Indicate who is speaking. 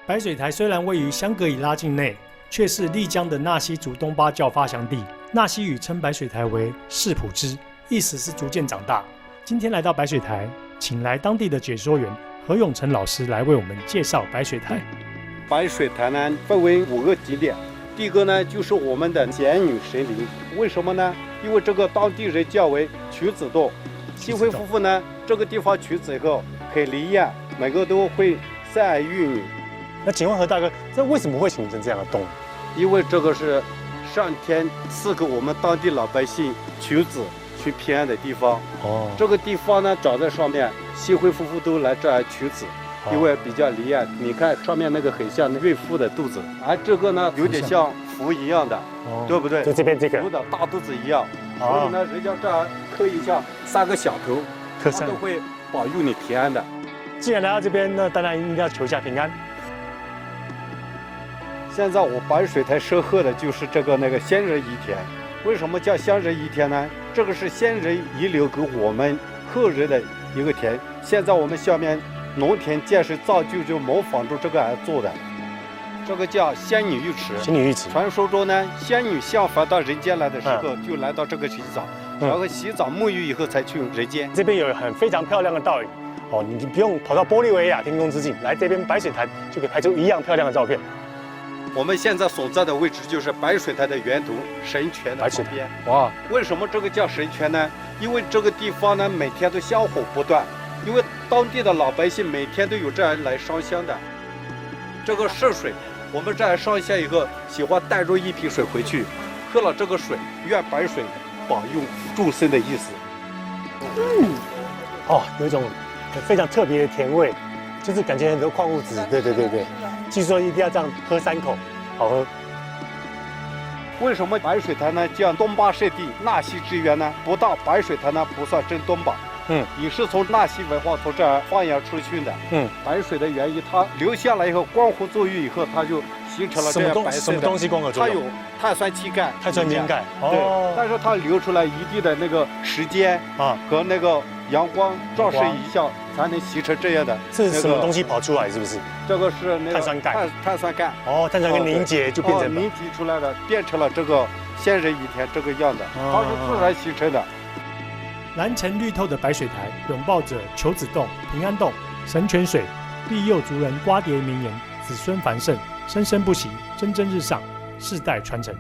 Speaker 1: 白水台虽然位于香格里拉境内，却是丽江的纳西族东巴教发祥地。纳西语称白水台为士普支，意思是逐渐长大。今天来到白水台，请来当地的解说员何永成老师来为我们介绍白水台。
Speaker 2: 白水台呢分为5个景点，第一个呢就是我们的仙女神灵，为什么呢？因为这个当地人叫为娶子洞，新婚夫妇呢这个地方娶子以后可以离艳，每个都会生儿育女。
Speaker 3: 那请问何大哥，这为什么会形成这样的洞？
Speaker 2: 因为这个是上天赐给我们当地老百姓娶子去平安的地方。
Speaker 3: 哦，
Speaker 2: 这个地方呢长在上面，新婚夫妇都来这儿娶子。因为比较离艳，你看上面那个很像孕妇的肚子，而这个呢有点像福一样的，对不对？
Speaker 3: 就这边这个
Speaker 2: 福的大肚子一样，所以呢，人家这儿刻一下3个小头，它都会保佑你平安的。
Speaker 3: 既然来到这边，那当然应该要求一下平安。
Speaker 2: 现在我白水台设贺的就是这个仙人仪田，为什么叫仙人仪田呢？这个是仙人遗留给我们后人的一个田，现在我们下面农田建设造就模仿着这个而做的，这个叫仙女浴池。
Speaker 3: 仙女浴池，
Speaker 2: 传说中呢，仙女下凡到人间来的时候，就来到这个洗澡，然后洗澡沐浴以后才去人间。
Speaker 3: 这边有非常漂亮的倒影哦，你不用跑到玻利维亚天空之境，来这边白水台就可以拍出一样漂亮的照片。
Speaker 2: 我们现在所在的位置就是白水台的源头神泉的旁边。
Speaker 3: 哇，
Speaker 2: 为什么这个叫神泉呢？因为这个地方呢每天都香火不断。因为当地的老百姓每天都有这样来上香的，这个圣水，我们这样上香以后，喜欢带着一瓶水回去，喝了这个水，愿白水保佑众生的意思。
Speaker 3: 哦，有一种非常特别的甜味，就是感觉很多矿物质。对。据说一定要这样喝3口，好喝。
Speaker 2: 为什么白水台呢叫东巴圣地、纳西之源呢？不到白水台呢不算真东巴。也是从纳西文化从这儿发扬出去的。白水的原因，它流下来以后，光合作用以后，它就形成了这样白色的。
Speaker 3: 什么东西光合作用？
Speaker 2: 它有碳酸氢钙。
Speaker 3: 碳酸氢钙。
Speaker 2: 对。但是它流出来一定的时间和阳光照射一下，才能形成这样的。
Speaker 3: 这是什么东西跑出来？是不是？
Speaker 2: 这个是
Speaker 3: 碳酸钙。
Speaker 2: 碳酸钙。
Speaker 3: 哦，碳酸钙凝结就变成
Speaker 2: 凝结出来的，变成了这个仙人仪田这个样的，它是自然形成的。
Speaker 1: 蓝橙绿透的白水台，拥抱着求子洞、平安洞、神泉水，庇佑族人瓜瓞名言，子孙繁盛，生生不息，蒸蒸日上，世代传承。